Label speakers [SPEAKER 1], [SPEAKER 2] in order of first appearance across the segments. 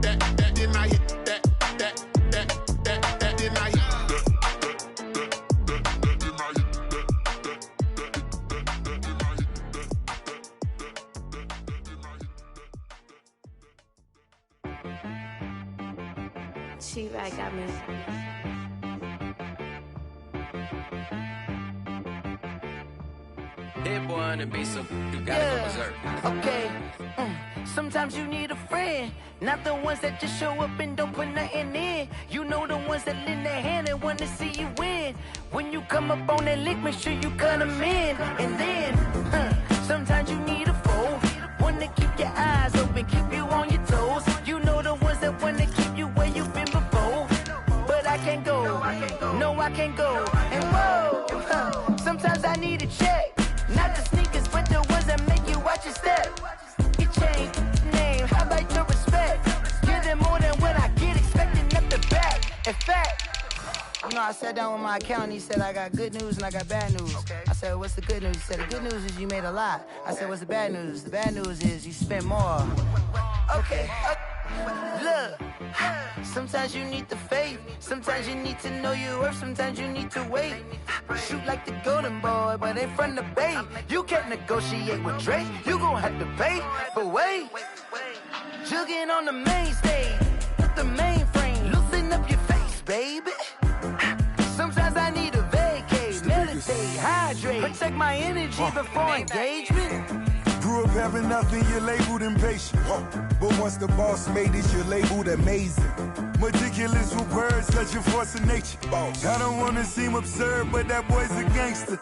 [SPEAKER 1] then I hit that, then I hit
[SPEAKER 2] She-Rag got me.
[SPEAKER 3] Hit one and be so you gotta go berserk.
[SPEAKER 4] Okay. Sometimes you need a friend, not the ones that just show up and don't put nothing in. You know the ones that lend their hand and want to see you win. When you come up on that lick, make sure you cut them in. And then, sometimes you need a foe, one to keep your eyes open, keep you on your toes. You know the ones that want to keep you where you've been before. But I can't go, no I can't go. And whoa, sometimes I need a check, not the sneakers, but the ones that make you watch your step. It changed name, how about your respect? Give them more than what I get, expecting up the back. In fact, you know, I sat down with my accountant, he said I got good news and I got bad news. Okay. I said, what's the good news? He said, the good news is you made a lot. I said, what's the bad news? The bad news is you spent more. Okay. Look, sometimes you need the faith, sometimes you need to know your worth, sometimes you need to wait. Shoot like the golden boy, but ain't from the bay. You can't negotiate with Drake, you gon' have to pay. But wait, jugging on the main stage, with the mainframe, loosen up your face, baby. Sometimes I need a vacate, meditate, hydrate, protect my energy before engagement.
[SPEAKER 5] Grew up having nothing, you're labeled impatient. But once the boss made it, you're labeled amazing. Meticulous with words, such a force of nature. I don't wanna seem absurd, but that boy's a gangster.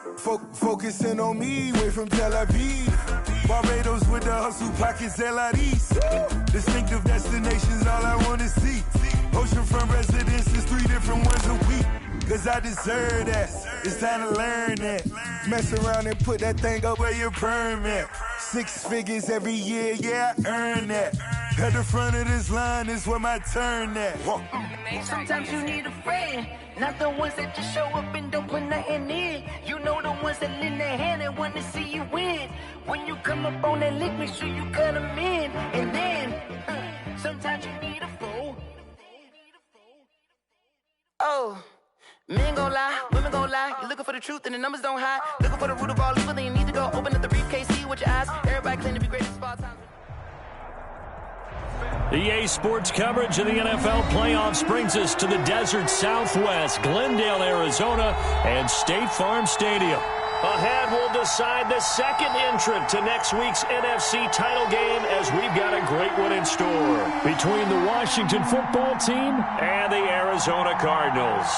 [SPEAKER 5] Focusing on me, way from Tel Aviv. Barbados with the hustle pockets, LREs. Distinctive destinations, all I wanna see. Oceanfront residences, 3 different ones a week. Cause I deserve that, it's time to learn that. Mess around and put that thing up where your permit. 6 figures every year, yeah, I earn that. At the front of this line is where my turn at.
[SPEAKER 4] Sometimes you need a friend, not the ones that just show up and don't put nothing in. You know the ones that lend their hand and want to see you win. When you come up on that lick, make sure you cut them in. And then, sometimes you need a foe. Oh. Men gon' lie, women gon' lie. You're looking for the truth and the numbers don't hide. Looking for the root of all evil, then you need to go open up the briefcase, see with your eyes. Everybody claim to be great at spot time.
[SPEAKER 6] EA Sports coverage of the NFL playoffs brings us to the desert Southwest, Glendale, Arizona, and State Farm Stadium. Ahead, we'll decide the second entrant to next week's NFC title game as we've got a great one in store between the Washington football team and the Arizona Cardinals.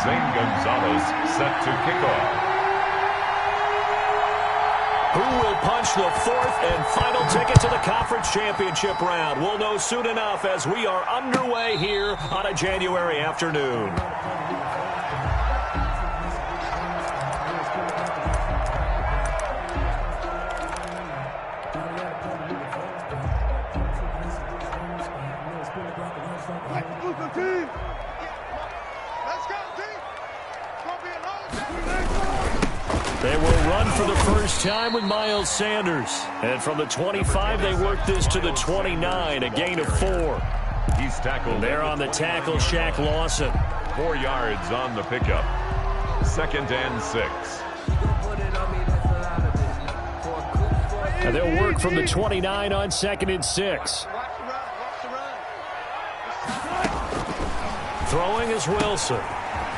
[SPEAKER 7] Zane Gonzalez set to kick off.
[SPEAKER 6] Who will punch the fourth and final ticket to the conference championship round? We'll know soon enough as we are underway here on a January afternoon. They will run for the first time with Miles Sanders. And from the 25, they work this to the 29, a gain of 4.
[SPEAKER 7] He's tackled.
[SPEAKER 6] And there on the tackle, Shaq Lawson.
[SPEAKER 7] 4 yards on the pickup. 2nd and 6.
[SPEAKER 6] And they'll work from the 29 on 2nd and 6. Throwing is Wilson.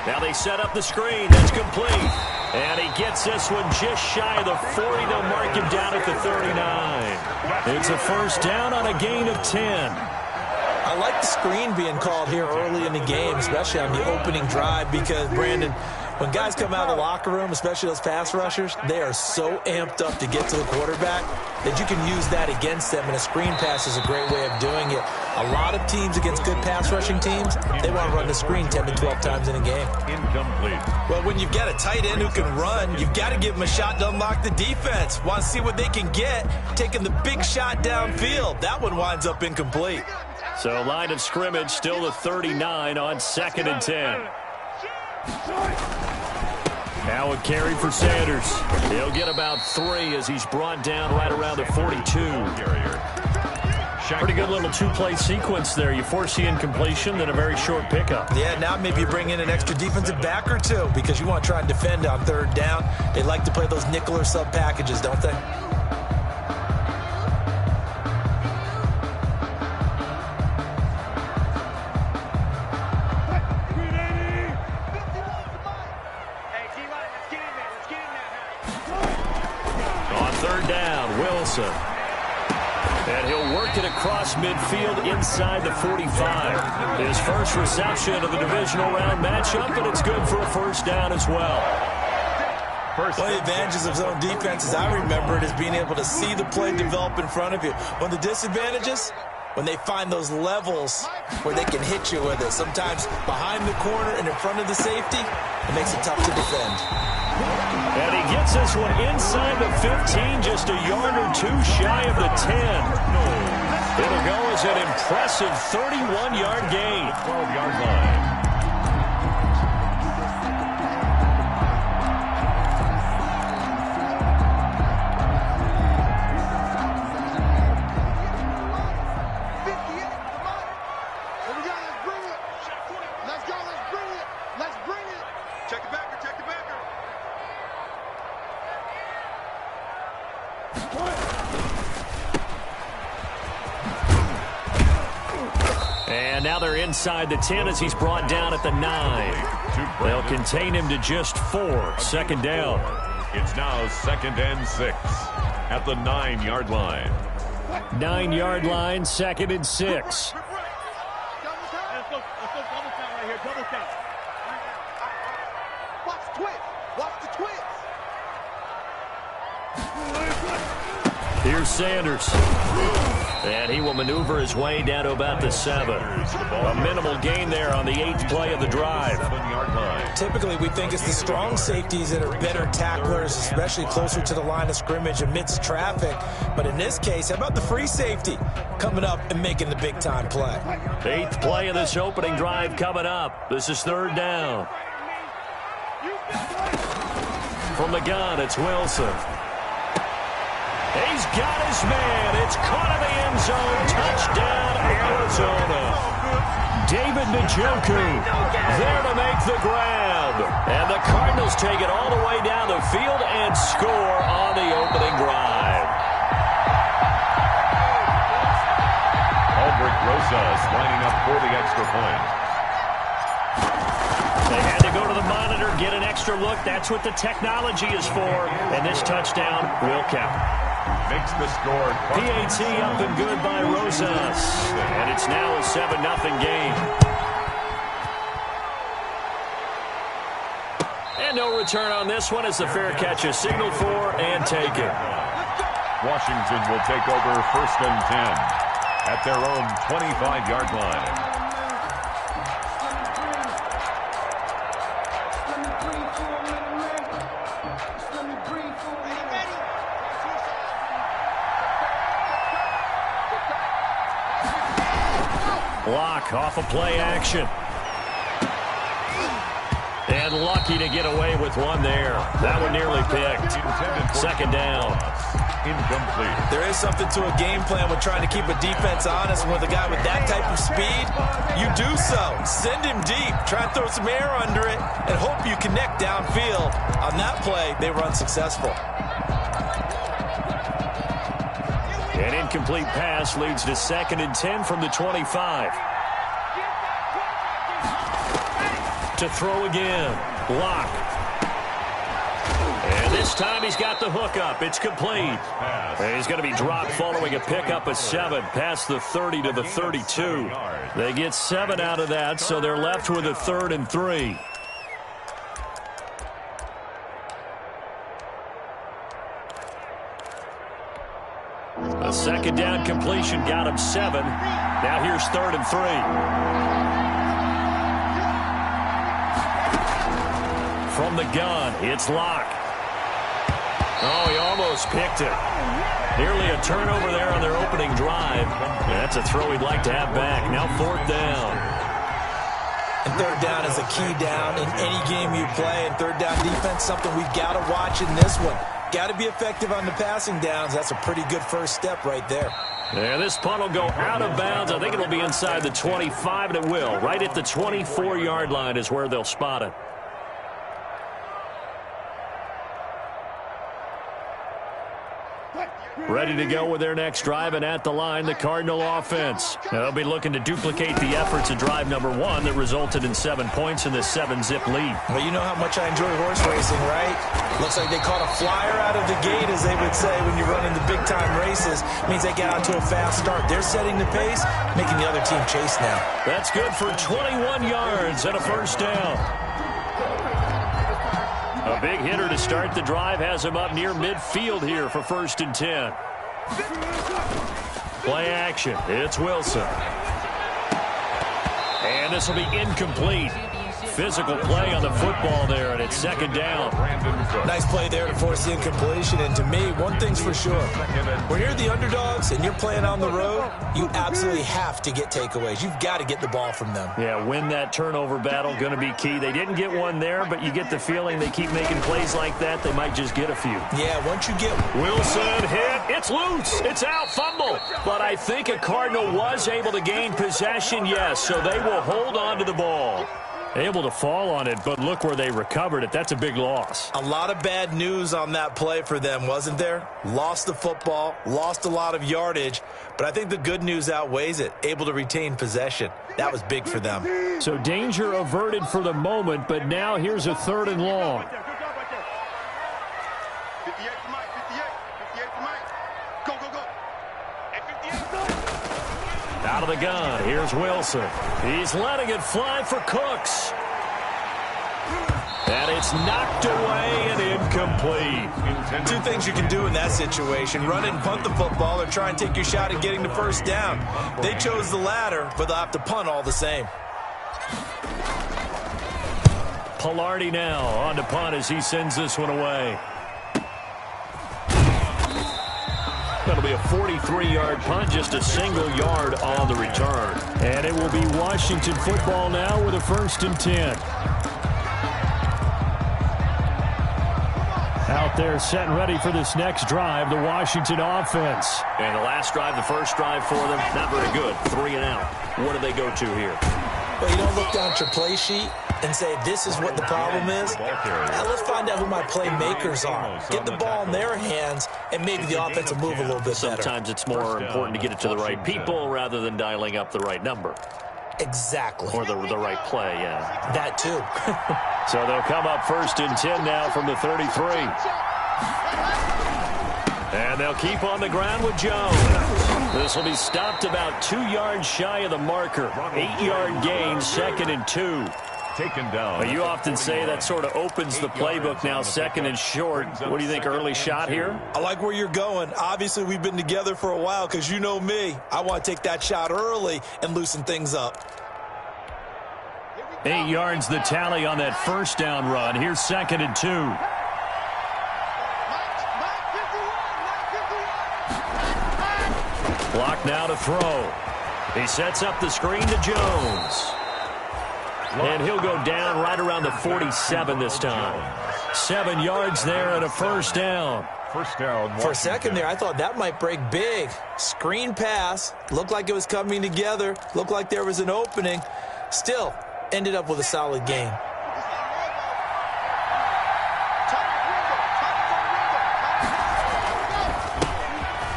[SPEAKER 6] Now they set up the screen. That's complete. And he gets this one just shy of the 40. They'll mark him down at the 39. It's a first down on a gain of 10.
[SPEAKER 8] I like the screen being called here early in the game, especially on the opening drive, because, Brandon, when guys come out of the locker room, especially those pass rushers, they are so amped up to get to the quarterback that you can use that against them, and a screen pass is a great way of doing it. A lot of teams against good pass rushing teams, they want to run the screen 10 to 12 times in a game.
[SPEAKER 7] Incomplete.
[SPEAKER 8] Well, when you've got a tight end who can run, you've got to give him a shot to unlock the defense. Want to see what they can get, taking the big shot downfield. That one winds up incomplete.
[SPEAKER 6] So line of scrimmage still the 39 on 2nd and 10. Now a carry for Sanders. He'll get about 3 as he's brought down right around the 42. Pretty good little two-play sequence there. You force the incompletion, then a very short pickup.
[SPEAKER 8] Yeah, now maybe you bring in an extra defensive back or two because you want to try and defend on 3rd down. They like to play those nickel or sub packages, don't they?
[SPEAKER 6] On 3rd down, Wilson. And he'll work it across midfield inside the 45. His first reception of the divisional round matchup, but it's good for a 1st down as well.
[SPEAKER 8] One of the advantages of zone defense, as I remember it, is being able to see the play develop in front of you. One of the disadvantages, when they find those levels where they can hit you with it. Sometimes behind the corner and in front of the safety, it makes it tough to defend.
[SPEAKER 6] And he gets this one inside the 15, just a yard or 2 shy of the 10. It'll go as an impressive 31-yard gain.
[SPEAKER 7] 12-yard line.
[SPEAKER 6] And now they're inside the 10 as he's brought down at the 9. They'll contain him to just 4. 2nd down.
[SPEAKER 7] It's now 2nd and 6 at the 9-yard line.
[SPEAKER 6] 9-yard line, 2nd and 6. Here's Sanders. And he will maneuver his way down to about the 7. A minimal gain there on the 8th play of the drive.
[SPEAKER 7] 7-yard line.
[SPEAKER 8] Typically, we think it's the strong safeties that are better tacklers, especially closer to the line of scrimmage amidst traffic. But in this case, how about the free safety coming up and making the big-time play?
[SPEAKER 6] 8th play of this opening drive coming up. This is 3rd down. From the gun, it's Wilson. He's got his man. It's caught in the end zone. Touchdown, Arizona. David Njoku there to make the grab. And the Cardinals take it all the way down the field and score on the opening drive.
[SPEAKER 7] Aldrick Rosas lining up for the extra point.
[SPEAKER 6] They had to go to the monitor, get an extra look. That's what the technology is for. And this touchdown will count.
[SPEAKER 7] Makes the score.
[SPEAKER 6] PAT up and good by Rosas. And it's now a 7-0 game. And no return on this one as the fair catch is signaled for and taken.
[SPEAKER 7] Washington will take over 1st and 10 at their own 25-yard line.
[SPEAKER 6] Block off of play action. And lucky to get away with one there. That one nearly picked. 2nd down.
[SPEAKER 7] Incomplete.
[SPEAKER 8] There is something to a game plan with trying to keep a defense honest. With a guy with that type of speed, you do so. Send him deep. Try and throw some air under it and hope you connect downfield. On that play, they run successful.
[SPEAKER 6] An incomplete pass leads to 2nd and 10 from the 25. To throw again. Block. And this time he's got the hook up. It's complete. And he's going to be dropped following a pickup of 7 past the 30 to the 32. They get 7 out of that, so they're left with a 3rd and 3. A second down completion got him 7. Now here's 3rd and 3. From the gun, it's Locke. Oh, he almost picked it. Nearly a turnover there on their opening drive. That's a throw he'd like to have back. Now 4th down.
[SPEAKER 8] And 3rd down is a key down in any game you play. And 3rd down defense, something we've got to watch in this one. Got to be effective on the passing downs. That's a pretty good first step right there.
[SPEAKER 6] Yeah, this punt will go out of bounds. I think it'll be inside the 25, and it will. Right at the 24-yard line is where they'll spot it. Ready to go with their next drive, and at the line, the Cardinal offense. They'll be looking to duplicate the efforts of drive number 1 that resulted in 7 points in this 7-zip lead.
[SPEAKER 8] Well, you know how much I enjoy horse racing, right? Looks like they caught a flyer out of the gate, as they would say, when you're running the big-time races. It means they get out to a fast start. They're setting the pace, making the other team chase now.
[SPEAKER 6] That's good for 21 yards and a 1st down. A big hitter to start the drive has him up near midfield here for 1st and 10. Play action. It's Wilson. And this will be incomplete. Physical play on the football there, and it's 2nd down.
[SPEAKER 8] Nice play there to force the incompletion. And to me, one thing's for sure. When you're the underdogs and you're playing on the road, you absolutely have to get takeaways. You've got to get the ball from them.
[SPEAKER 6] Yeah, win that turnover battle, going to be key. They didn't get one there, but you get the feeling they keep making plays like that, they might just get a few.
[SPEAKER 8] Yeah, once you get...
[SPEAKER 6] Wilson hit. It's loose. It's out. Fumble. But I think a Cardinal was able to gain possession, yes, so they will hold on to the ball. Able to fall on it, but look where they recovered it. That's a big loss.
[SPEAKER 8] A lot of bad news on that play for them, wasn't there? Lost the football, lost a lot of yardage, but I think the good news outweighs it. Able to retain possession. That was big for them.
[SPEAKER 6] So danger averted for the moment, but now here's a 3rd and long.
[SPEAKER 1] 58 to Mike, 58 to Mike. Go, go, go. At 58.
[SPEAKER 6] Out of the gun, here's Wilson. He's letting it fly for Cooks. And it's knocked away and incomplete.
[SPEAKER 8] 2 things you can do in that situation. Run and punt the football or try and take your shot at getting the 1st down. They chose the latter, but they'll have to punt all the same.
[SPEAKER 6] Palardy now on to punt as he sends this one away. That'll be a 43-yard punt, just a single yard on the return. And it will be Washington football now with a 1st and 10. Out there set and ready for this next drive, the Washington offense. And the last drive, the first drive for them, not very good. 3 and out. What do they go to here?
[SPEAKER 8] Well, you don't look down at your play sheet and say, this is what the problem is. Now let's find out who my playmakers are. Get the ball in their hands, and maybe the offense will move a little bit better.
[SPEAKER 6] Sometimes it's more important to get it to the right people rather than dialing up the right number.
[SPEAKER 8] Exactly.
[SPEAKER 6] Or the right play, yeah.
[SPEAKER 8] That too.
[SPEAKER 6] So they'll come up 1st and 10 now from the 33. And they'll keep on the ground with Jones. This will be stopped about 2 yards shy of the marker. 8-yard gain, 2nd and 2.
[SPEAKER 7] Taken down.
[SPEAKER 6] You often say that sort of opens the playbook now, 2nd and short. What do you think, early shot here?
[SPEAKER 8] I like where you're going. Obviously, we've been together for a while because you know me. I want to take that shot early and loosen things up.
[SPEAKER 6] 8 yards the tally on that 1st down run. Here's 2nd and 2. Block now to throw. He sets up the screen to Jones. And he'll go down right around the 47 this time. 7 yards there and a 1st down.
[SPEAKER 7] 1st down.
[SPEAKER 8] For a second there, I thought that might break big. Screen pass. Looked like it was coming together. Looked like there was an opening. Still, ended up with a solid gain.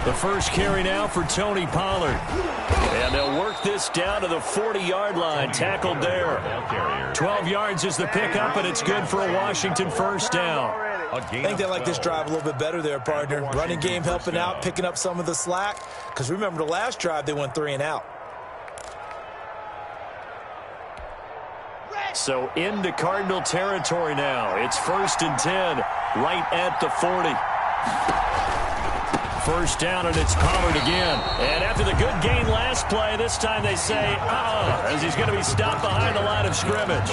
[SPEAKER 6] The first carry now for Tony Pollard. And they'll work this down to the 40-yard line. Tackled there. 12 yards is the pickup, and it's good for a Washington 1st down.
[SPEAKER 8] I think they like this drive a little bit better there, partner. Running game helping out, picking up some of the slack. Because remember, the last drive, they went 3 and out.
[SPEAKER 6] So into Cardinal territory now. It's 1st and 10, right at the 40. first down, and it's Pollard again. And after the good gain last play, this time they say, as he's going to be stopped behind the line of scrimmage.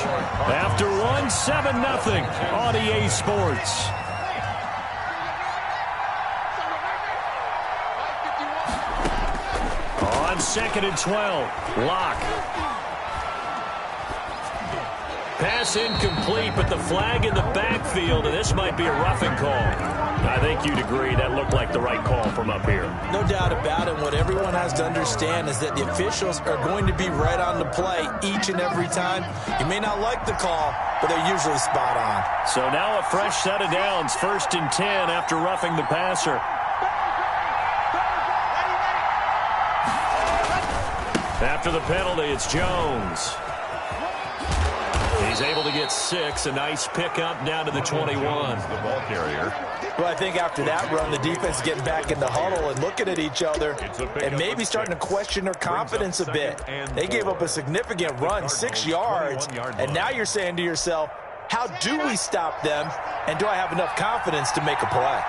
[SPEAKER 6] After one, 7-0 on EA Sports. On 2nd and 12, Locke. Pass incomplete, but the flag in the backfield, and this might be a roughing call. I think you'd agree that looked like the right call from up here.
[SPEAKER 8] No doubt about it. What everyone has to understand is that the officials are going to be right on the play each and every time. You may not like the call, but they're usually spot on.
[SPEAKER 6] So now a fresh set of downs, 1st and 10 after roughing the passer. After the penalty, it's Jones. He's able to get 6. A nice pickup down to the 21.
[SPEAKER 7] The ball carrier.
[SPEAKER 8] Well, I think after that run, the defense getting back in the huddle and looking at each other and maybe starting to question their confidence a bit. They gave up a significant run, 6 yards, and now you're saying to yourself, how do we stop them, and do I have enough confidence to make a play?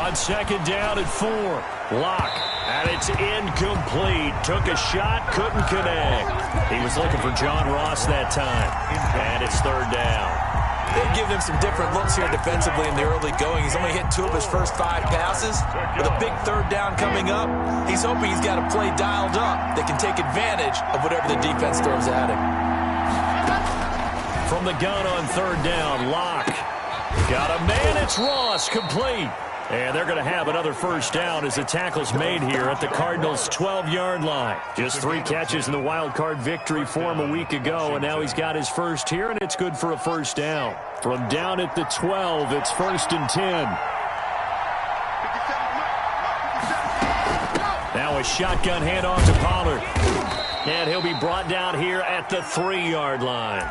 [SPEAKER 6] On 2nd down at 4, Locke. And it's incomplete. Took a shot, couldn't connect. He was looking for John Ross that time. And it's 3rd down.
[SPEAKER 8] They've given him some different looks here defensively in the early going. He's only hit 2 of his first 5 passes. With a big 3rd down coming up, he's hoping he's got a play dialed up that can take advantage of whatever the defense throws at him.
[SPEAKER 6] From the gun on 3rd down, Locke. Got a man, it's Ross, complete. And they're going to have another first down as the tackle's made here at the Cardinals' 12-yard line. Just 3 catches in the wild card victory for him a week ago, and now he's got his first here, and it's good for a first down. From down at the 12, it's 1st and 10. Now a shotgun handoff to Pollard. And he'll be brought down here at the 3-yard line.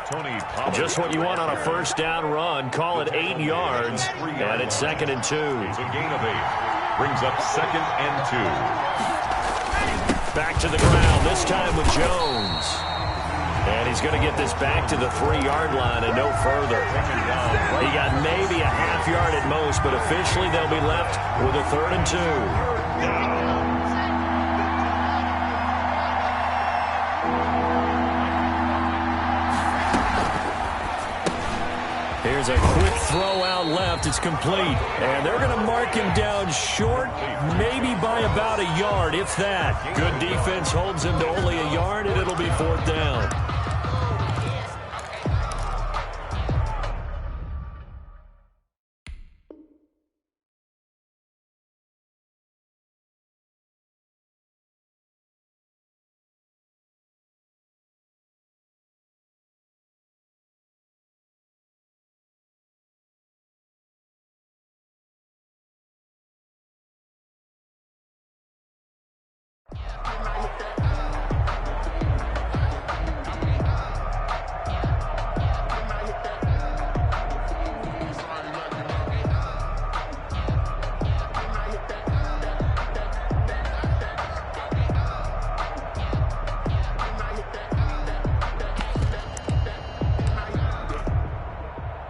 [SPEAKER 6] Just what you want on a first down run. Call it 8 yards. And it's 2nd and 2.
[SPEAKER 7] It's a gain of 8. Brings up 2nd and 2.
[SPEAKER 6] Back to the ground, this time with Jones. And he's going to get this back to the 3-yard line and no further. He got maybe a half yard at most, but officially they'll be left with a 3rd and 2. Here's a quick throw out left. It's complete. And they're going to mark him down short, maybe by about a yard, if that. Good defense holds him to only a yard, and it'll be 4th down.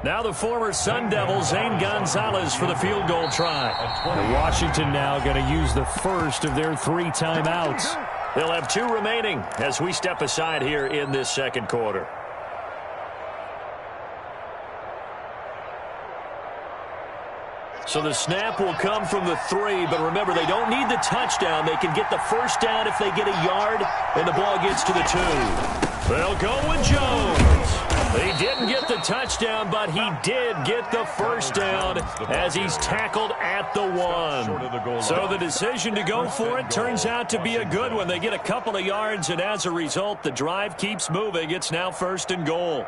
[SPEAKER 6] Now the former Sun Devil, Zane Gonzalez, for the field goal try. And Washington now going to use the first of their 3 timeouts. They'll have 2 remaining as we step aside here in this 2nd quarter. So the snap will come from the 3, but remember, they don't need the touchdown. They can get the first down if they get a yard, and the ball gets to the 2. They'll go with Jones. He didn't get the touchdown, but he did get the first down as he's tackled at the 1. So the decision to go for it turns out to be a good one. They get a couple of yards, and as a result, the drive keeps moving. It's now 1st and goal.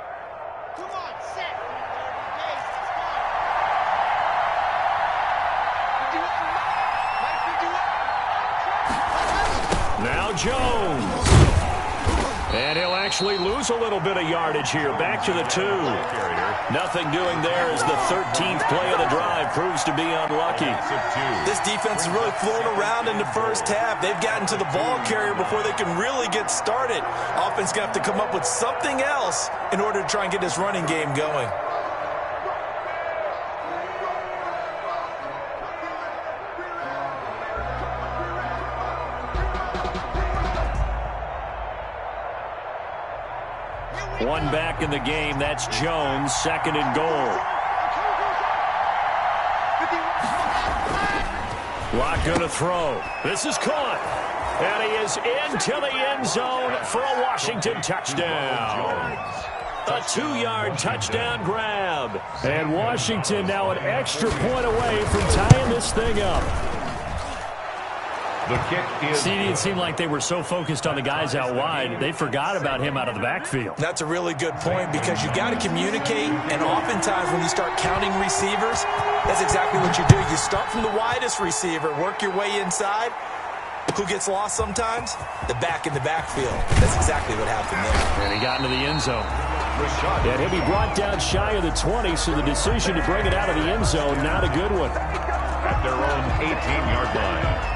[SPEAKER 6] Now Jones. And he'll actually lose a little bit of yardage here. Back to the 2. Nothing doing there as the 13th play of the drive proves to be unlucky.
[SPEAKER 8] This defense is really flown around in the first half. They've gotten to the ball carrier before they can really get started. Offense going to have to come up with something else in order to try and get this running game going.
[SPEAKER 6] One back in the game. That's Jones, second and goal. Lock going to throw. This is caught. And he is into the end zone for a Washington touchdown. A 2-yard touchdown grab. And Washington now an extra point away from tying this thing up.
[SPEAKER 7] The kick is...
[SPEAKER 6] See, it seemed like they were so focused on the guys out wide, they forgot about him out of the backfield.
[SPEAKER 8] That's a really good point because you got to communicate, and oftentimes when you start counting receivers, that's exactly what you do. You start from the widest receiver, work your way inside. Who gets lost sometimes? The back in the backfield. That's exactly what happened there.
[SPEAKER 6] And he got into the end zone. And he'll be brought down shy of the 20, so the decision to bring it out of the end zone, not a good one.
[SPEAKER 7] At their own 18-yard line.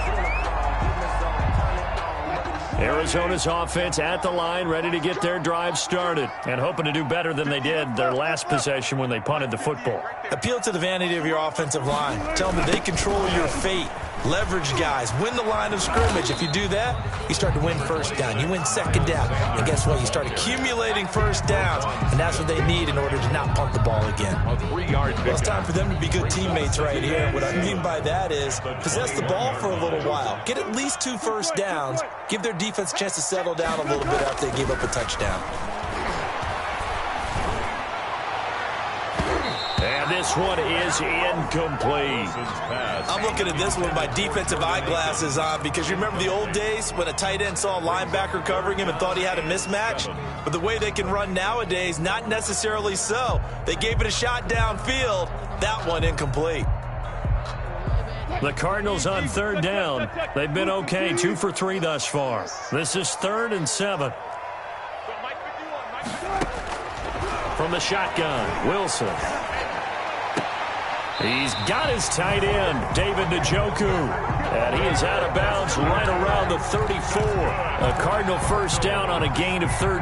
[SPEAKER 6] Arizona's offense at the line, ready to get their drive started, and hoping to do better than they did their last possession when they punted the football.
[SPEAKER 8] Appeal to the vanity of your offensive line. Tell them that they control your fate. Leverage guys. Win the line of scrimmage. If you do that, you start to win first down. You win second down. And guess what? You start accumulating first downs. And that's what they need in order to not punt the ball again.
[SPEAKER 7] A 3-yard
[SPEAKER 8] Well, it's time for them to be good teammates right here. What I mean by that is possess the ball for a little while. Get at least 2 first downs. Give their defense a chance to settle down a little bit after they give up a touchdown.
[SPEAKER 6] And this one is incomplete.
[SPEAKER 8] I'm looking at this one with my defensive eyeglasses on because you remember the old days when a tight end saw a linebacker covering him and thought he had a mismatch? But the way they can run nowadays, not necessarily so. They gave it a shot downfield. That one incomplete.
[SPEAKER 6] The Cardinals on third down. They've been okay, 2 for 3 thus far. This is 3rd and 7. From the shotgun, Wilson. He's got his tight end, David Njoku. And he is out of bounds right around the 34. A Cardinal first down on a gain of 13.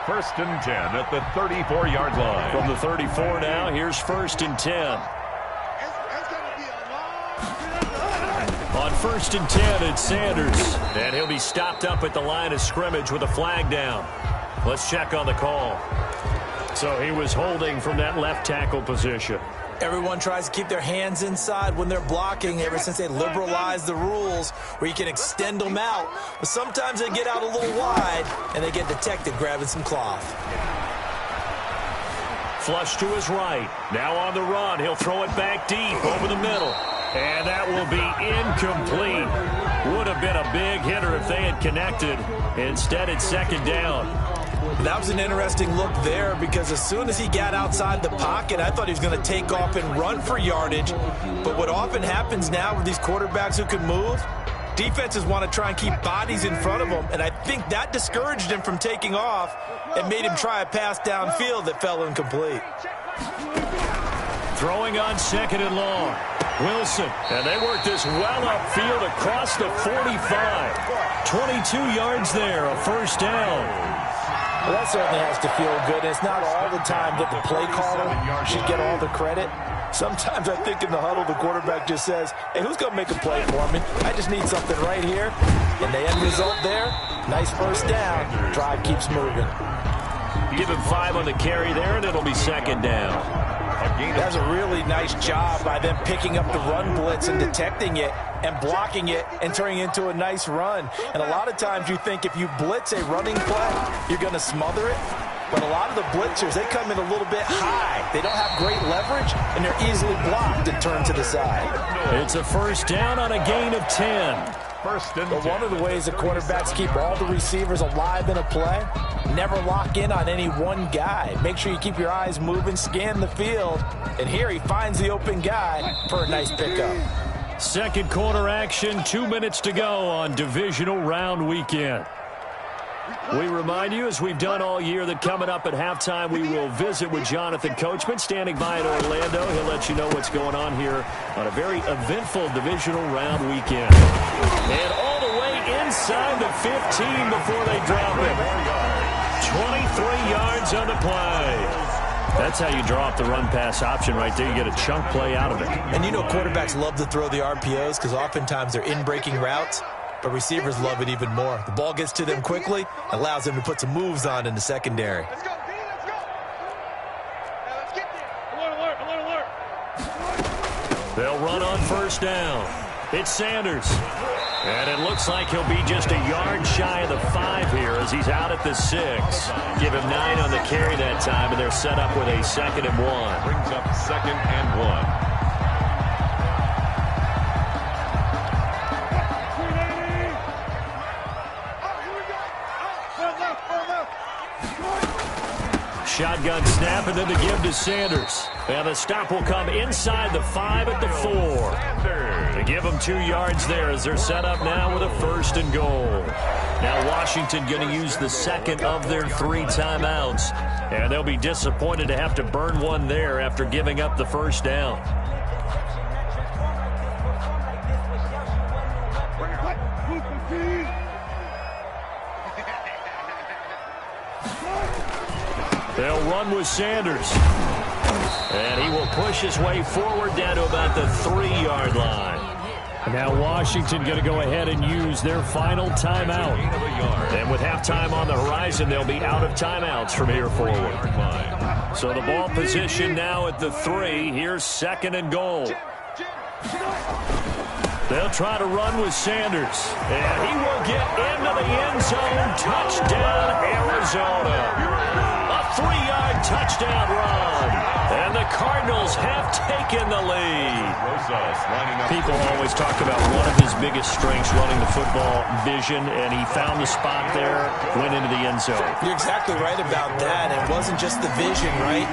[SPEAKER 7] 1st and 10 at the 34-yard line.
[SPEAKER 6] From the 34 now, here's 1st and 10. On 1st and 10, it's Sanders. And he'll be stopped up at the line of scrimmage with a flag down. Let's check on the call. So he was holding from that left tackle position.
[SPEAKER 8] Everyone tries to keep their hands inside when they're blocking ever since they liberalized the rules where you can extend them out. But sometimes they get out a little wide and they get detected grabbing some cloth.
[SPEAKER 6] Flush to his right. Now on the run. He'll throw it back deep over the middle. And that will be incomplete. Would have been a big hitter if they had connected. Instead, it's 2nd down.
[SPEAKER 8] That was an interesting look there because as soon as he got outside the pocket, I thought he was going to take off and run for yardage. But what often happens now with these quarterbacks who can move, defenses want to try and keep bodies in front of them, and I think that discouraged him from taking off and made him try a pass downfield that fell incomplete.
[SPEAKER 6] Throwing on 2nd and long. Wilson, and they work this well upfield across the 45. 22 yards there, a first down.
[SPEAKER 8] Well, that certainly has to feel good. It's not all the time that the play caller should get all the credit. Sometimes I think in the huddle, the quarterback just says, hey, who's going to make a play for me? I just need something right here. And the end result there, nice first down. Drive keeps moving.
[SPEAKER 6] Give him 5 on the carry there, and it'll be 2nd down.
[SPEAKER 8] That's a really nice job by them picking up the run blitz and detecting it and blocking it and turning it into a nice run. And a lot of times you think if you blitz a running play, you're going to smother it. But a lot of the blitzers, they come in a little bit high. They don't have great leverage, and they're easily blocked and turned to the side.
[SPEAKER 6] It's a first down on a gain of 10.
[SPEAKER 8] But one of the ways that quarterbacks keep all the receivers alive in a play, never lock in on any one guy. Make sure you keep your eyes moving, scan the field, and here he finds the open guy for a nice pickup.
[SPEAKER 6] Second quarter action, 2 minutes to go on divisional round weekend. We remind you, as we've done all year, that coming up at halftime, we will visit with Jonathan Coachman, standing by in Orlando. He'll let you know what's going on here on a very eventful divisional round weekend. And all the way inside the 15 before they drop him. 23 yards on the play. That's how you draw up the run-pass option right there. You get a chunk play out of it.
[SPEAKER 8] And you know quarterbacks love to throw the RPOs because oftentimes they're in-breaking routes. but receivers love it even more. The ball gets to them quickly, allows them to put some moves on in the secondary.
[SPEAKER 1] Let's go, D, let's go. Now let's get there. Alert.
[SPEAKER 6] They'll run on first down. It's Sanders. And it looks like he'll be just a yard shy of the 5 here as he's out at the 6. Give him 9 on the carry that time, and they're set up with a 2nd and 1.
[SPEAKER 7] Brings up 2nd and 1.
[SPEAKER 6] Shotgun snap, and then the give to Sanders. And the stop will come inside the 5 at the 4. To give them 2 yards there as they're set up now with a 1st and goal. Now Washington going to use the 2nd of their 3 timeouts. And they'll be disappointed to have to burn one there after giving up the 1st down. They'll run with Sanders. And he will push his way forward down to about the 3-yard line. Now Washington going to go ahead and use their final timeout. And with halftime on the horizon, they'll be out of timeouts from here forward. So the ball position now at the 3. Here's 2nd and goal. They'll try to run with Sanders. And he will get into the end zone. Touchdown, Arizona. A 3-yard touchdown run. And the Cardinals have taken the lead. People always talk about one of his biggest strengths, running the football, vision, and he found the spot there, went into the end zone.
[SPEAKER 8] You're exactly right about that. It wasn't just the vision, right?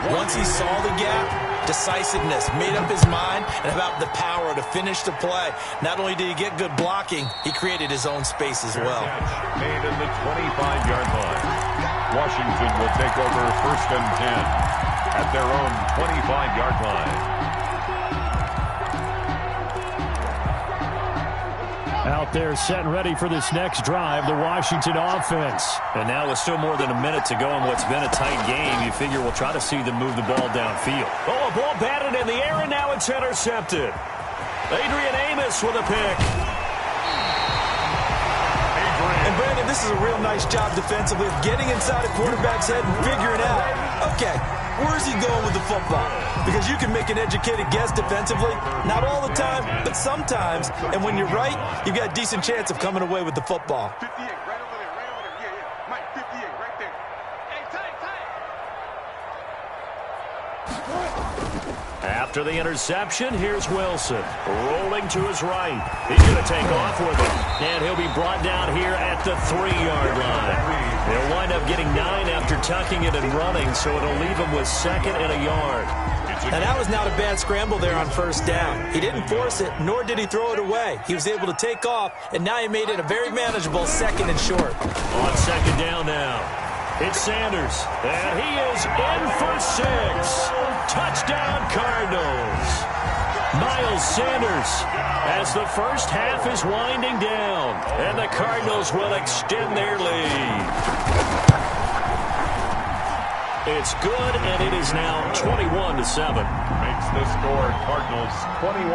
[SPEAKER 8] Once he saw the gap, decisiveness, made up his mind, and about the power to finish the play. Not only did he get good blocking, he created his own space as well.
[SPEAKER 7] Made in the 25-yard line. Washington will take over 1st and 10 at their own 25-yard line.
[SPEAKER 6] Out there set and ready for this next drive, the Washington offense. And now with still more than a minute to go in what's been a tight game, you figure we'll try to see them move the ball downfield. Oh, a ball batted in the air, and now it's intercepted. Adrian Amos with a pick.
[SPEAKER 8] And Brandon, this is a real nice job defensively of getting inside a quarterback's head and figuring out, okay, where's he going with the football? Because you can make an educated guess defensively. Not all the time, but sometimes. And when you're right, you've got a decent chance of coming away with the football.
[SPEAKER 1] 58, right over there. Yeah. Mike, 58, right there. Hey, tight.
[SPEAKER 6] After the interception, here's Wilson. Rolling to his right. He's going to take off with it. And he'll be brought down here at the 3-yard line. They'll wind up getting 9 after tucking it and running, so it'll leave them with 2nd and a yard.
[SPEAKER 8] And that was not a bad scramble there on 1st down. He didn't force it, nor did he throw it away. He was able to take off, and now he made it a very manageable 2nd and short.
[SPEAKER 6] On 2nd down now. It's Sanders, and he is in for 6. Touchdown, Cardinals. Miles Sanders as the first half is winding down, and the Cardinals will extend their lead. It's good, and it is now 21-7.
[SPEAKER 7] Makes the score Cardinals 21,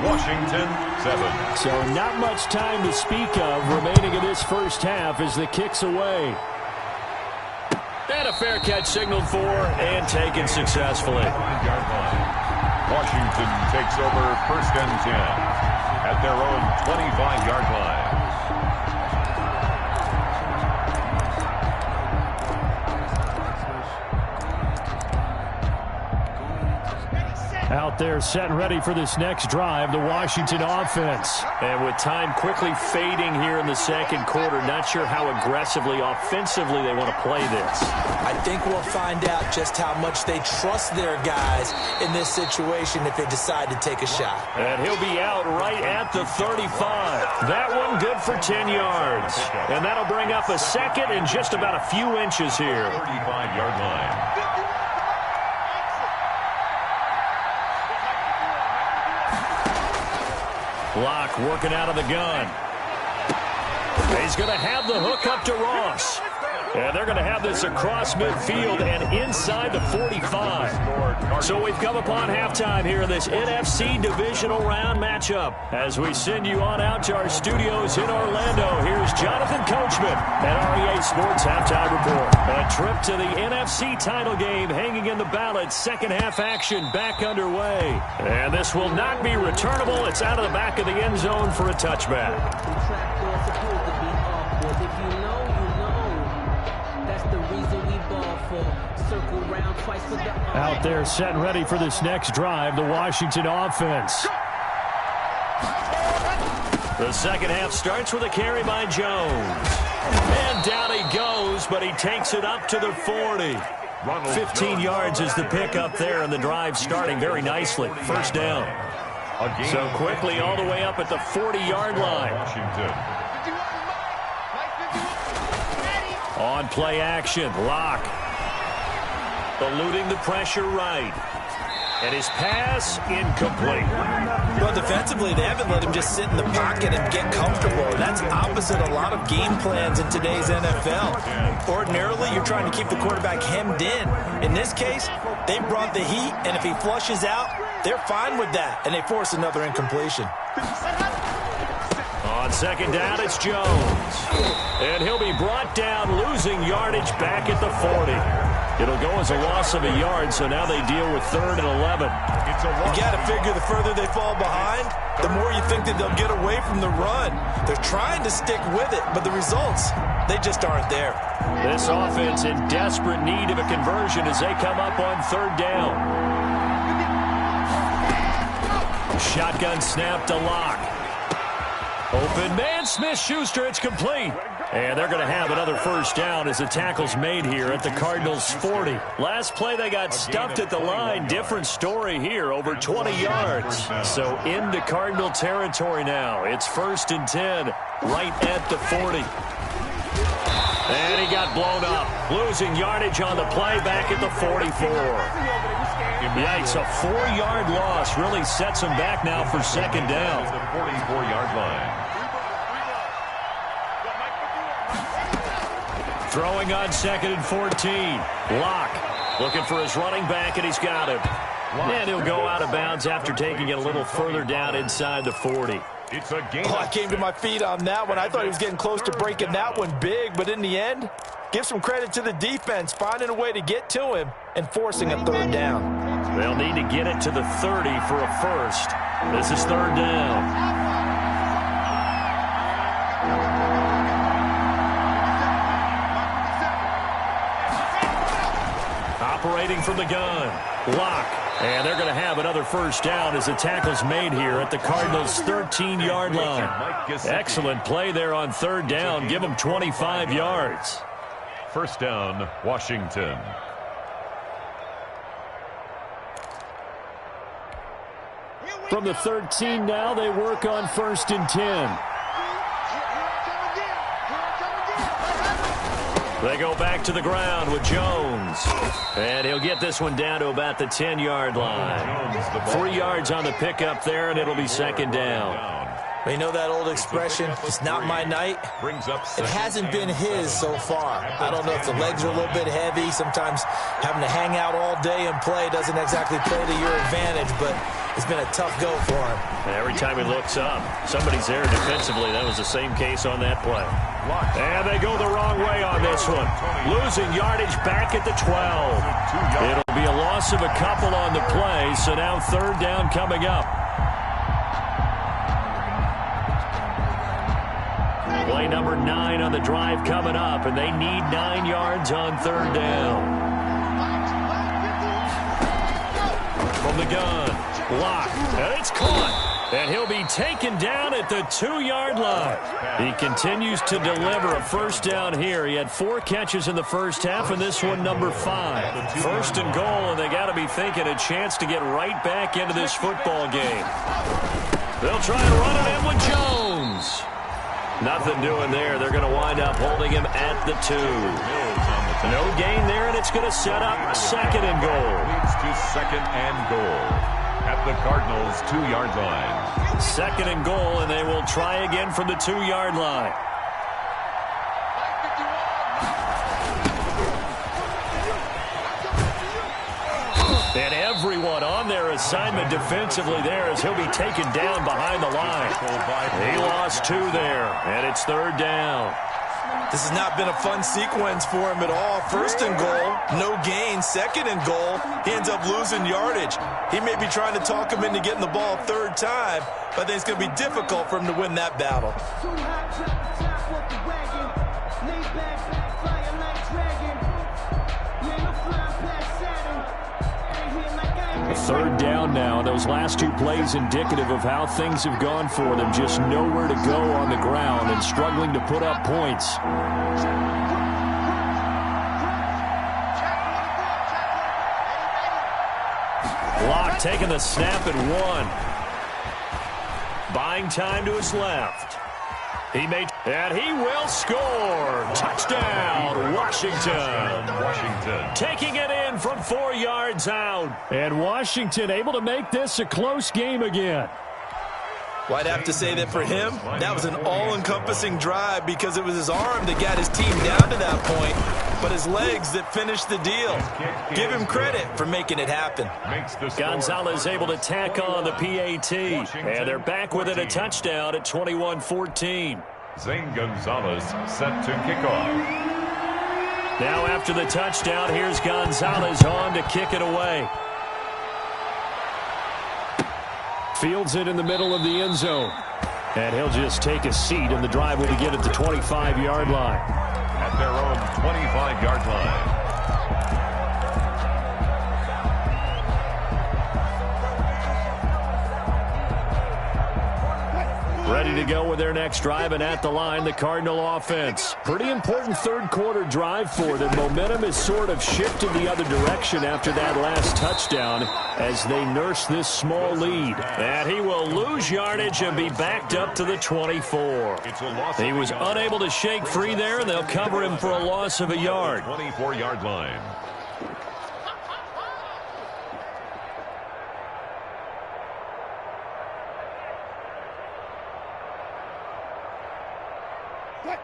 [SPEAKER 7] Washington 7.
[SPEAKER 6] So not much time to speak of remaining in this first half as the kick's away. And a fair catch signaled for and taken successfully.
[SPEAKER 7] Washington takes over 1st and 10 at their own 25-yard line.
[SPEAKER 6] Out there set and ready for this next drive, the Washington offense. And with time quickly fading here in the 2nd quarter, not sure how aggressively, offensively they want to play this.
[SPEAKER 8] I think we'll find out just how much they trust their guys in this situation if they decide to take a shot.
[SPEAKER 6] And he'll be out right at the 35. That one good for 10 yards. And that'll bring up a 2nd and just about a few inches here.
[SPEAKER 7] 35-yard line.
[SPEAKER 6] Block working out of the gun. He's going to have the hook up to Ross. And they're going to have this across midfield and inside the 45. So we've come upon halftime here in this NFC divisional round matchup. As we send you on out to our studios in Orlando, here's Jonathan Coachman at REA Sports Halftime Report. A trip to the NFC title game hanging in the balance. Second half action back underway. And this will not be returnable. It's out of the back of the end zone for a touchback. Out there set and ready for this next drive, the Washington offense. The second half starts with a carry by Jones. And down he goes, but he takes it up to the 40. 15 yards is the pickup there, and the drive starting very nicely. First down. So quickly all the way up at the 40-yard line. On play action, Locke. Eluding the pressure right. And his pass incomplete.
[SPEAKER 8] Well, defensively, they haven't let him just sit in the pocket and get comfortable. That's opposite a lot of game plans in today's NFL. Ordinarily, you're trying to keep the quarterback hemmed in. In this case, they brought the heat, and if he flushes out, they're fine with that, and they force another incompletion.
[SPEAKER 6] On second down, it's Jones. And he'll be brought down, losing yardage back at the 40. It'll go as a loss of a yard, so now they deal with 3rd and 11.
[SPEAKER 8] You got to figure the further they fall behind, the more you think that they'll get away from the run. They're trying to stick with it, but the results, they just aren't there.
[SPEAKER 6] This offense in desperate need of a conversion as they come up on 3rd down. Shotgun snap to Locke. Open man, Smith-Schuster, it's complete. And they're going to have another first down as the tackle's made here at the Cardinals' 40. Last play, they got stuffed at the line. Different story here, over 20 yards. So into Cardinal territory now. It's 1st and 10, right at the 40. And he got blown up, losing yardage on the play back at the 44. Yikes, a 4-yard loss really sets him back now for 2nd down.
[SPEAKER 7] The 44-yard line.
[SPEAKER 6] Throwing on 2nd and 14. Locke looking for his running back, and he's got him. And he'll go out of bounds after taking it a little further down inside the 40.
[SPEAKER 7] It's a game.
[SPEAKER 8] I came to my feet on that one. I thought he was getting close to breaking that one big, but in the end, give some credit to the defense, finding a way to get to him and forcing a 3rd down.
[SPEAKER 6] They'll need to get it to the 30 for a first. This is 3rd down. Operating from the gun, Locke. And they're going to have another first down as the tackle's made here at the Cardinals' 13-yard line. Excellent play there on 3rd down. Give them 25 yards.
[SPEAKER 7] First down, Washington.
[SPEAKER 6] From the 13 now, they work on 1st and 10. They go back to the ground with Jones. And he'll get this one down to about the 10-yard line. 3 yards on the pickup there, and it'll be 2nd down.
[SPEAKER 8] Well, you know that old expression, it's not my night? It hasn't been his so far. I don't know if the legs are a little bit heavy. Sometimes having to hang out all day and play doesn't exactly play to your advantage, but it's been a tough go for him.
[SPEAKER 6] Every time he looks up, somebody's there defensively. That was the same case on that play. And they go the wrong way on this one. Losing yardage back at the 12. It'll be a loss of a couple on the play, so now 3rd down coming up. Play number 9 on the drive coming up, and they need 9 yards on 3rd down. From the gun, Locke, and it's caught. And he'll be taken down at the 2-yard line. He continues to deliver a first down here. He had 4 catches in the first half, and this one number 5. 1st and goal, and they got to be thinking a chance to get right back into this football game. They'll try and run it in with Jones. Nothing doing there. They're going to wind up holding him at the 2. No gain there, and it's going to set up 2nd and goal.
[SPEAKER 7] Leads to 2nd and goal at the Cardinals' 2-yard line.
[SPEAKER 6] 2nd and goal, and they will try again from the 2-yard line. assignment defensively there as he'll be taken down behind the line. He lost 2 there, and it's 3rd down.
[SPEAKER 8] This has not been a fun sequence for him at all. 1st and goal, no gain. 2nd and goal, he ends up losing yardage. He may be trying to talk him into getting the ball 3rd time, but I think it's going to be difficult for him to win that battle.
[SPEAKER 6] 3rd down now. Those last 2 plays indicative of how things have gone for them. Just nowhere to go on the ground and struggling to put up points. Locke taking the snap at 1. Buying time to his left. And he will score. Touchdown, Washington. Taking it in from 4 yards out. And Washington able to make this a close game again.
[SPEAKER 8] Well, I'd have to say that for him, that was an all-encompassing drive because it was his arm that got his team down to that point, but his legs that finished the deal. Give him credit for making it happen.
[SPEAKER 6] Gonzalez able to tack on the PAT, and they're back within a touchdown at 21-14.
[SPEAKER 7] Zane Gonzalez set to kick off.
[SPEAKER 6] Now after the touchdown, here's Gonzalez on to kick it away. Fields it in the middle of the end zone. And he'll just take a seat, and the drive will begin at the 25-yard line.
[SPEAKER 7] At their own 25-yard line.
[SPEAKER 6] Ready to go with their next drive, and at the line, the Cardinal offense. Pretty important 3rd quarter drive for them. Momentum has sort of shifted the other direction after that last touchdown as they nurse this small lead. And he will lose yardage and be backed up to the 24. He was unable to shake free there, and they'll cover him for a loss of a yard.
[SPEAKER 7] 24-yard line.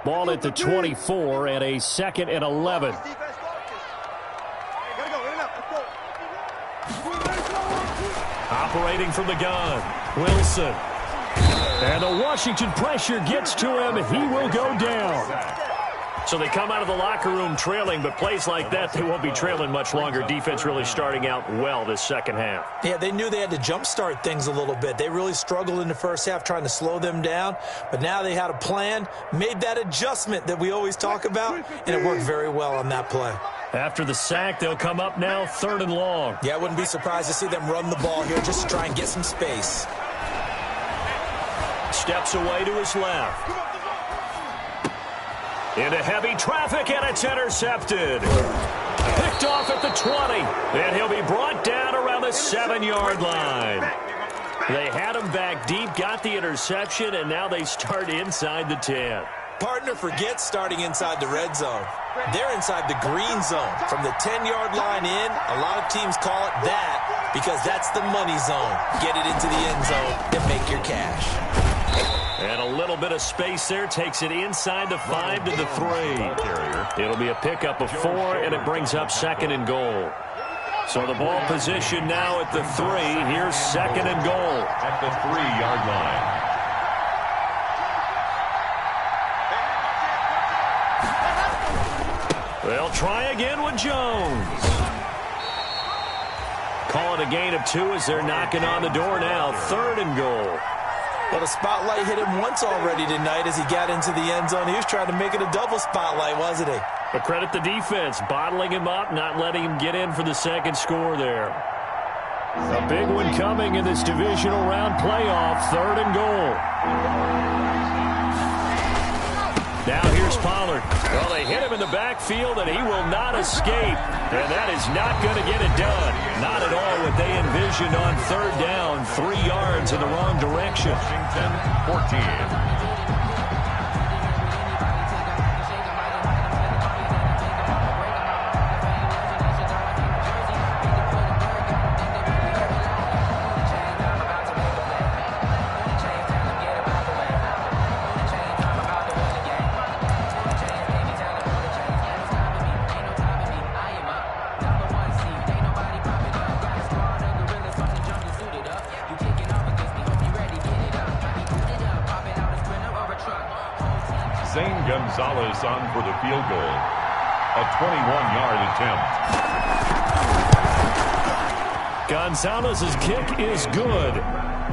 [SPEAKER 6] Ball at the 24 and a 2nd and 11. Operating from the gun, Wilson. And the Washington pressure gets to him. He will go down. So they come out of the locker room trailing, but plays like that, they won't be trailing much longer. Defense really starting out well this 2nd half.
[SPEAKER 8] Yeah, they knew they had to jumpstart things a little bit. They really struggled in the 1st half trying to slow them down, but now they had a plan, made that adjustment that we always talk about, and it worked very well on that play.
[SPEAKER 6] After the sack, they'll come up now 3rd and long.
[SPEAKER 8] Yeah, I wouldn't be surprised to see them run the ball here just to try and get some space.
[SPEAKER 6] Steps away to his left. Into heavy traffic, and it's intercepted. Picked off at the 20, and he'll be brought down around the 7-yard line. They had him back deep, got the interception, and now they start inside the 10.
[SPEAKER 8] Partner forgets starting inside the red zone. They're inside the green zone. From the 10-yard line in, a lot of teams call it that because that's the money zone. Get it into the end zone and make your cash.
[SPEAKER 6] And a little bit of space there takes it inside the 5 to the 3. It'll be a pickup of 4, and it brings up 2nd and goal. So the ball position now at the 3. Here's 2nd and goal.
[SPEAKER 7] At the 3-yard line.
[SPEAKER 6] They'll try again with Jones. Call it a gain of 2 as they're knocking on the door now. 3rd and goal.
[SPEAKER 8] Well, the spotlight hit him once already tonight as he got into the end zone. He was trying to make it a double spotlight, wasn't he?
[SPEAKER 6] But credit the defense, bottling him up, not letting him get in for the 2nd score there. A big one coming in this divisional round playoff. 3rd and goal. Now here's Pollard. Well, they hit him in the backfield, and he will not escape. And that is not going to get it done. Not at all what they envisioned on 3rd down. 3 yards in the wrong direction.
[SPEAKER 7] Washington 14. Gonzalez on for the field goal. A 21-yard attempt.
[SPEAKER 6] Gonzalez's kick is good,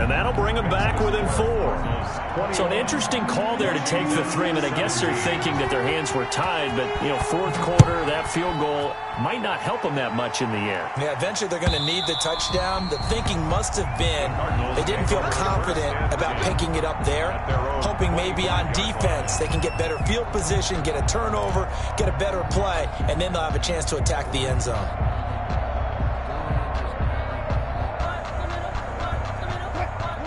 [SPEAKER 6] and that'll bring him back within 4. So an interesting call there to take the 3. I mean, I guess they're thinking that their hands were tied, but, you know, fourth quarter, that field goal might not help them that much in the end.
[SPEAKER 8] Yeah, eventually they're going to need the touchdown. The thinking must have been they didn't feel confident about picking it up there, hoping maybe on defense they can get better field position, get a turnover, get a better play, and then they'll have a chance to attack the end zone.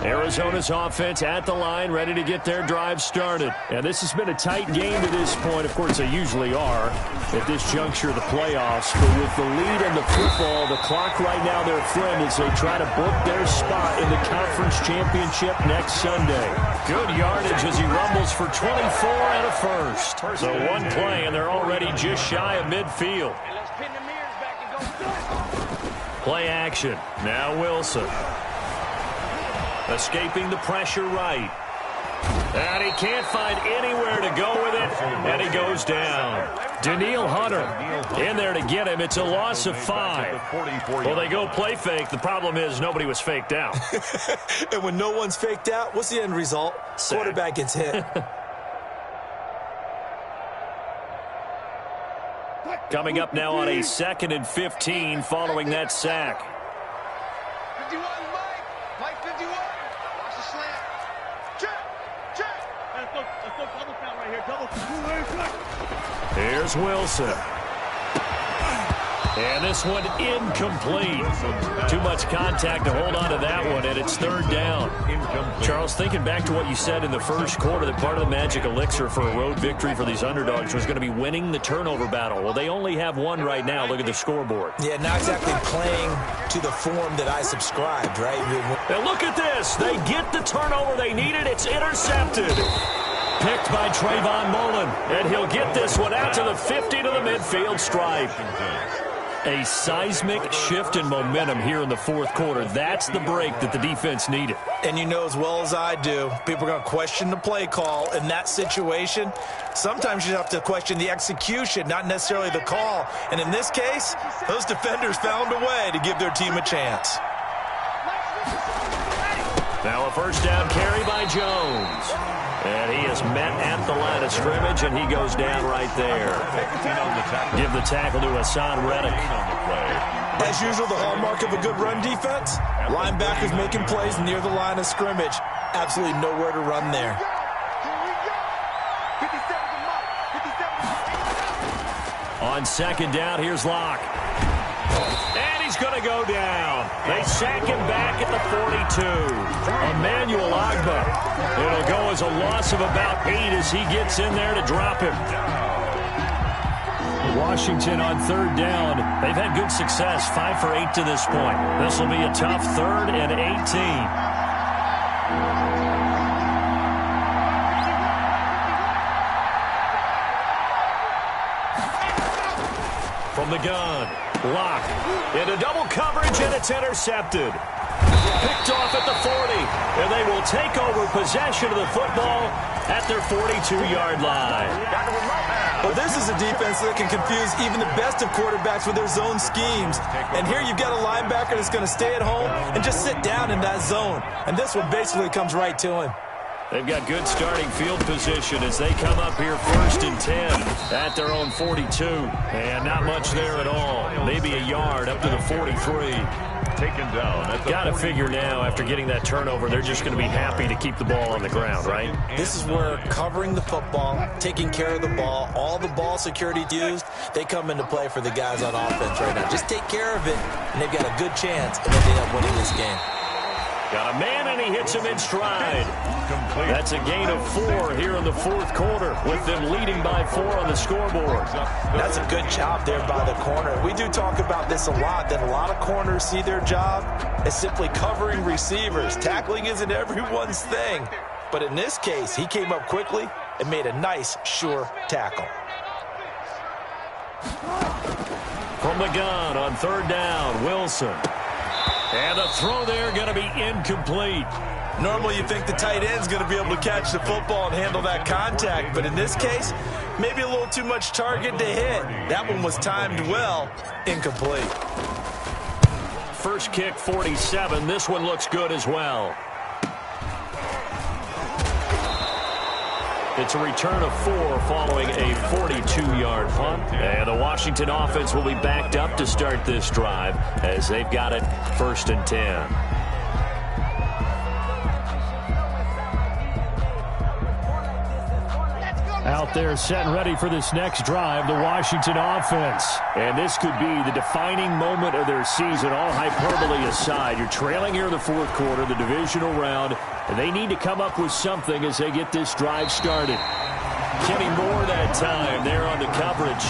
[SPEAKER 6] Arizona's offense at the line, ready to get their drive started. And this has been a tight game to this point. Of course, they usually are at this juncture of the playoffs. But with the lead in the football, the clock right now their friend as they try to book their spot in the conference championship next Sunday. Good yardage as he rumbles for 24 and a first. So one play, and they're already just shy of midfield. Play action. Now Wilson. Escaping the pressure right. And he can't find anywhere to go with it, and he goes down. Danielle Hunter in there to get him. It's a loss of 5. Well, they go play fake. The problem is nobody was faked out.
[SPEAKER 8] And when no one's faked out, what's the end result?
[SPEAKER 6] Sack.
[SPEAKER 8] Quarterback gets hit.
[SPEAKER 6] Coming up now on a 2nd and 15 following that sack.
[SPEAKER 1] 51, Mike 51. Watch the slant. Check. Let's go double count right here. Double count.
[SPEAKER 6] Here's Wilson. And this one incomplete. Too much contact to hold on to that one, and it's 3rd down. Charles, thinking back to what you said in the first quarter, that part of the magic elixir for a road victory for these underdogs was going to be winning the turnover battle. Well, they only have one right now. Look at the scoreboard.
[SPEAKER 8] Yeah, not exactly playing to the form that I subscribed, right?
[SPEAKER 6] And look at this. They get the turnover they needed. It's intercepted. Picked by Trayvon Mullen. And he'll get this one out to the 50 to the midfield stripe. A seismic shift in momentum here in the fourth quarter. That's the break that the defense needed.
[SPEAKER 8] And you know as well as I do, people are going to question the play call in that situation. Sometimes you have to question the execution, not necessarily the call. And in this case, those defenders found a way to give their team a chance.
[SPEAKER 6] Now a first down carry by Jones. And he is met at the line of scrimmage, and he goes down right there. Give the tackle to Hassan Reddick.
[SPEAKER 8] As usual, the hallmark of a good run defense, linebackers making plays near the line of scrimmage. Absolutely nowhere to run there.
[SPEAKER 6] On 2nd down, here's Locke. And he's going to go down. They sack him back at the 42. Emmanuel Agba. It'll go as a loss of about 8 as he gets in there to drop him. Washington on 3rd down. They've had good success, 5 for 8 to this point. This will be a tough 3rd and 18. From the gun, Locke into double coverage, and it's intercepted. Picked off at the 40, and they will take over possession of the football at their 42-yard line.
[SPEAKER 8] Well, this is a defense that can confuse even the best of quarterbacks with their zone schemes. And here you've got a linebacker that's going to stay at home and just sit down in that zone. And this one basically comes right to him.
[SPEAKER 6] They've got good starting field position as they come up here 1st and 10 at their own 42. And not much there at all. Maybe a yard up to the 43.
[SPEAKER 7] Taken down.
[SPEAKER 6] Got to figure now, after getting that turnover, they're just going to be happy to keep the ball on the ground, right?
[SPEAKER 8] This is where covering the football, taking care of the ball, all the ball security used, they come into play for the guys on offense right now. Just take care of it, and they've got a good chance of ending up winning this game.
[SPEAKER 6] Got a man, and he hits him in stride. That's a gain of 4 here in the fourth quarter, with them leading by 4 on the scoreboard.
[SPEAKER 8] That's a good job there by the corner. We do talk about this a lot, that a lot of corners see their job as simply covering receivers. Tackling isn't everyone's thing. But in this case, he came up quickly and made a nice, sure tackle.
[SPEAKER 6] From the gun on 3rd down, Wilson. And the throw there going to be incomplete.
[SPEAKER 8] Normally you think the tight end's going to be able to catch the football and handle that contact, but in this case, Maybe a little too much target to hit. That one was timed well. Incomplete.
[SPEAKER 6] First kick, 47. This one looks good as well. It's a return of 4 following a 42-yard punt. And the Washington offense will be backed up to start this drive as they've got it 1st and 10. Out there set and ready for this next drive, the Washington offense. And this could be the defining moment of their season, all hyperbole aside. You're trailing here in the 4th quarter, the divisional round, and they need to come up with something as they get this drive started. Kenny Moore that time there on the coverage.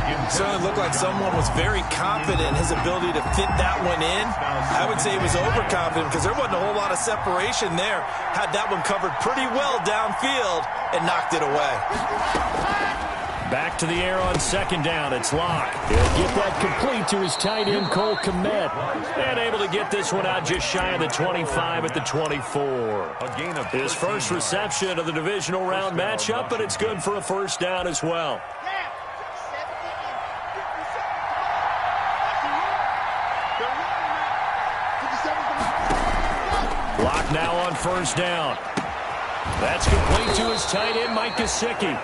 [SPEAKER 8] It certainly looked like someone was very confident in his ability to fit that one in. I would say he was overconfident because there wasn't a whole lot of separation there. Had that one covered pretty well downfield and knocked it away.
[SPEAKER 6] Back to the air on 2nd down. It's Locke. He'll get that complete to his tight end, Cole Kmet. And able to get this one out just shy of the 25 at the 24. His first reception of the divisional round matchup, but it's good for a 1st down as well. Locke now on 1st down. That's complete to his tight end, Mike Gesicki.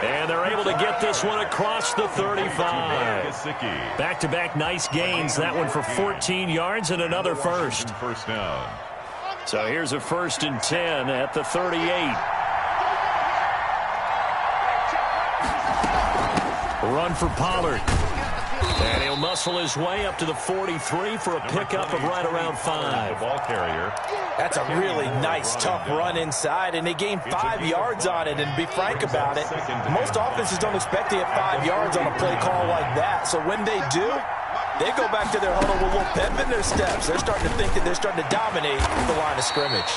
[SPEAKER 6] And they're able to get this one across the 35. Back-to-back nice gains. That one for 14 yards and another first. So here's a 1st and 10 at the 38. Run for Pollard. And he'll muscle his way up to the 43 for a pickup of right around 5.
[SPEAKER 7] The ball carrier.
[SPEAKER 8] That's a really nice, tough run inside, and they gained 5 yards on it. And to be frank about it, most offenses don't expect to get 5 yards on a play call like that. So when they do, they go back to their huddle with a little pep in their steps. They're starting to think that they're starting to dominate the line of scrimmage.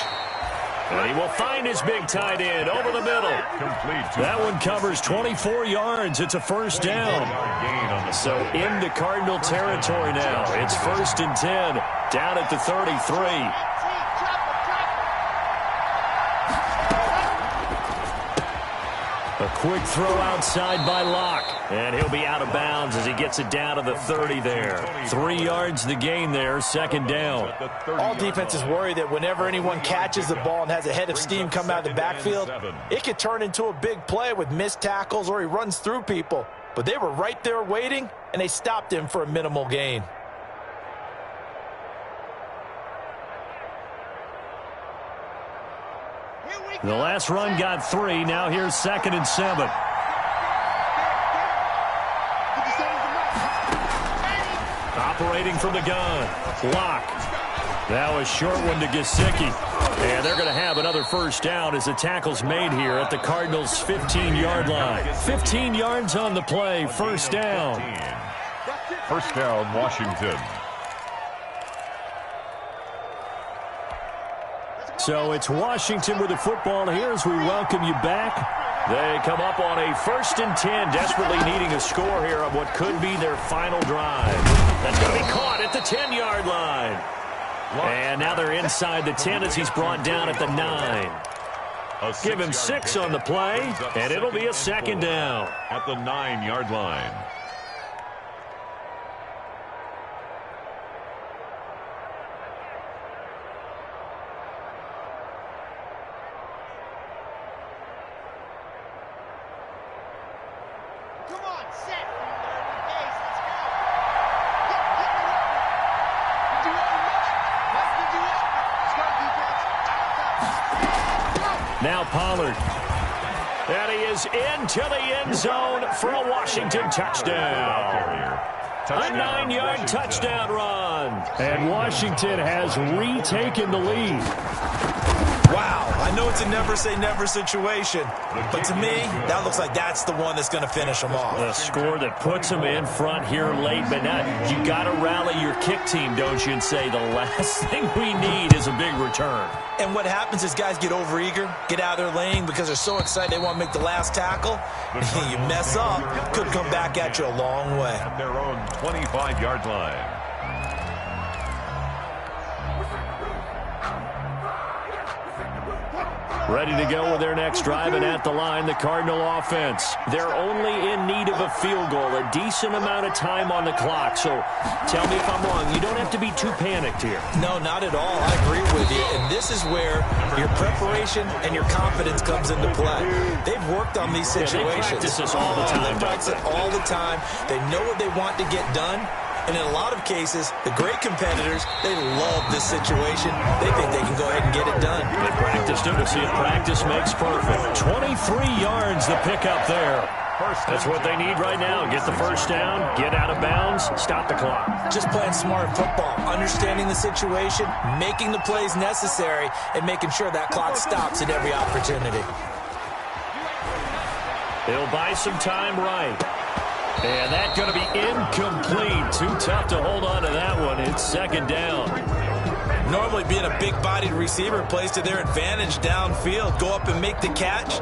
[SPEAKER 6] And he will find his big tight end over the middle. That one covers 24 yards. It's a 1st down. So into Cardinal territory now. It's 1st and 10 down at the 33. A quick throw outside by Locke. And he'll be out of bounds as he gets it down to the 30 there. 3 yards the gain there, 2nd down.
[SPEAKER 8] All defenses worry that whenever anyone catches the ball and has a head of steam come out of the backfield, it could turn into a big play with missed tackles or he runs through people. But they were right there waiting, and they stopped him for a minimal gain.
[SPEAKER 6] The last run got 3. Now here's 2nd and 7. Operating from the gun. Locke. That was short one to Gesicki. And they're going to have another 1st down as the tackle's made here at the Cardinals' 15-yard line. 15 yards on the play. 1st down.
[SPEAKER 7] 1st down, Washington.
[SPEAKER 6] So it's Washington with the football here as we welcome you back. They come up on a 1st and 10, desperately needing a score here on what could be their final drive. That's going to be caught at the 10-yard line. And now they're inside the 10 as he's brought down at the 9. Give him 6 on the play, and it'll be a 2nd down.
[SPEAKER 7] At the 9-yard line.
[SPEAKER 6] Now Pollard. And he is into the end zone for a Washington touchdown. A 9-yard touchdown run. And Washington has retaken the lead.
[SPEAKER 8] Wow, I know it's a never-say-never situation, but to me, that looks like that's the one that's going to finish them off.
[SPEAKER 6] The score that puts them in front here late, but now you got to rally your kick team, don't you, and say the last thing we need is a big return.
[SPEAKER 8] And what happens is guys get overeager, get out of their lane because they're so excited they want to make the last tackle. You mess up, could come back at you a long way.
[SPEAKER 7] At their own 25-yard line.
[SPEAKER 6] Ready to go with their next drive, and at the line, the Cardinal offense. They're only in need of a field goal, a decent amount of time on the clock. So tell me if I'm wrong. You don't have to be too panicked here.
[SPEAKER 8] No, not at all. I agree with you. And this is where your preparation and your confidence comes into play. They've worked on these situations.
[SPEAKER 6] They practice this all the time.
[SPEAKER 8] They practice it all the time. They know what they want to get done. And in a lot of cases, the great competitors, they love this situation. They think they can go ahead and get it done.
[SPEAKER 6] They practiced it. We'll see if practice makes perfect. 23 yards the pickup there. That's what they need right now. Get the first down, get out of bounds, stop the clock.
[SPEAKER 8] Just playing smart football, understanding the situation, making the plays necessary, and making sure that clock stops at every opportunity.
[SPEAKER 6] They'll buy some time right. And that's going to be incomplete. Too tough to hold on to that one. It's second down.
[SPEAKER 8] Normally being a big-bodied receiver plays to their advantage downfield. Go up and make the catch,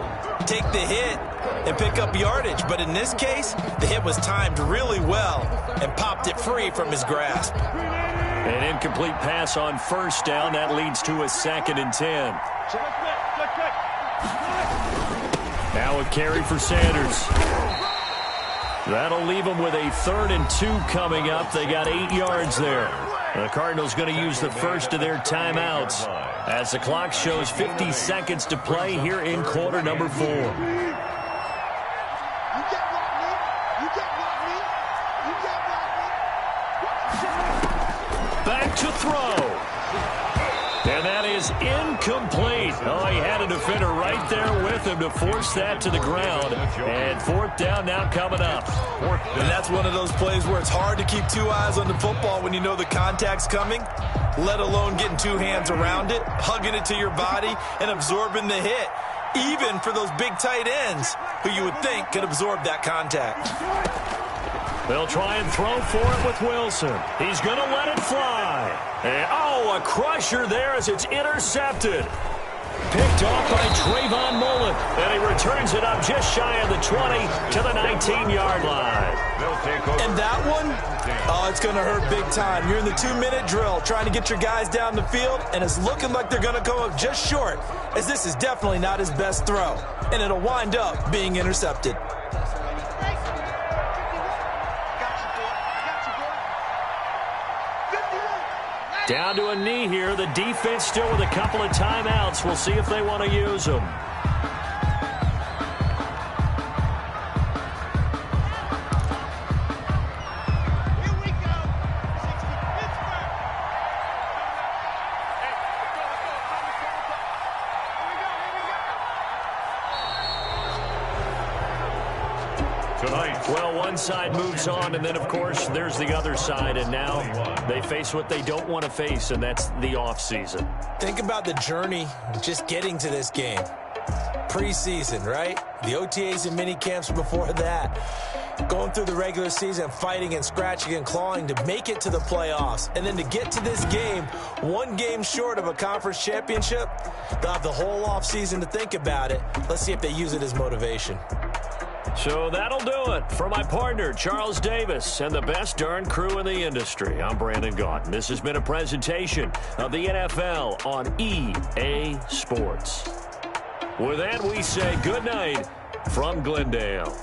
[SPEAKER 8] take the hit, and pick up yardage. But in this case, the hit was timed really well and popped it free from his grasp.
[SPEAKER 6] An incomplete pass on first down. That leads to a 2nd and 10. Now a carry for Sanders. That'll leave them with a 3rd and 2 coming up. They got 8 yards there. The Cardinals going to use the first of their timeouts as the clock shows 50 seconds to play here in quarter number 4. Back to throw. And that is incomplete. Oh, he had a defender right there with him to force that to the ground. And 4th down now coming up.
[SPEAKER 8] And that's one of those plays where it's hard to keep 2 eyes on the football when you know the contact's coming, let alone getting 2 hands around it, hugging it to your body, and absorbing the hit, even for those big tight ends who you would think could absorb that contact.
[SPEAKER 6] They'll try and throw for it with Wilson. He's going to let it fly. And, a crusher there as it's intercepted. Picked off by Trayvon Mullen. And he returns it up just shy of the 20 to the 19-yard line.
[SPEAKER 8] And that one, it's going to hurt big time. You're in the 2-minute drill trying to get your guys down the field, and it's looking like they're going to go up just short, as this is definitely not his best throw. And it'll wind up being intercepted.
[SPEAKER 6] Down to a knee here. The defense still with a couple of timeouts. We'll see if they want to use them.
[SPEAKER 1] Here we go. 60 Pittsburgh.
[SPEAKER 7] Tonight.
[SPEAKER 6] Well, one side moves on, and then, of course, there's the other side, and now they face what they don't want to face, and that's the offseason.
[SPEAKER 8] Think about the journey just getting to this game. Preseason, right? The OTAs and mini camps before that. Going through the regular season, fighting and scratching and clawing to make it to the playoffs. And then to get to this game, 1 game short of a conference championship, they'll have the whole offseason to think about it. Let's see if they use it as motivation.
[SPEAKER 6] So that'll do it. For my partner, Charles Davis, and the best darn crew in the industry, I'm Brandon Gaudin. This has been a presentation of the NFL on EA Sports. With that, we say good night from Glendale.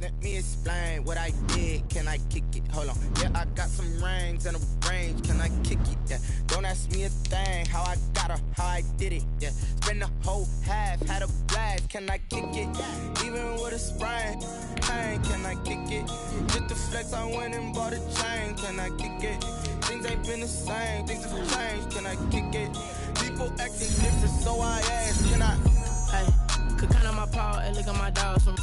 [SPEAKER 9] Let me explain what I did. Can I kick it? Hold on. Yeah, I got some rings and a range. Can I kick it? Yeah. Don't ask me a thing. How I got her, how I did it. Yeah. Spend the whole half, had a blast. Can I kick it? Even with a sprain. Pain, can I kick it? Just the flex, I went and bought a chain. Can I kick it? Things ain't been the same. Things have changed. Can I kick it? People acting different, so I ask. Can I?
[SPEAKER 10] Hey, could count on my paw and look at my dogs from.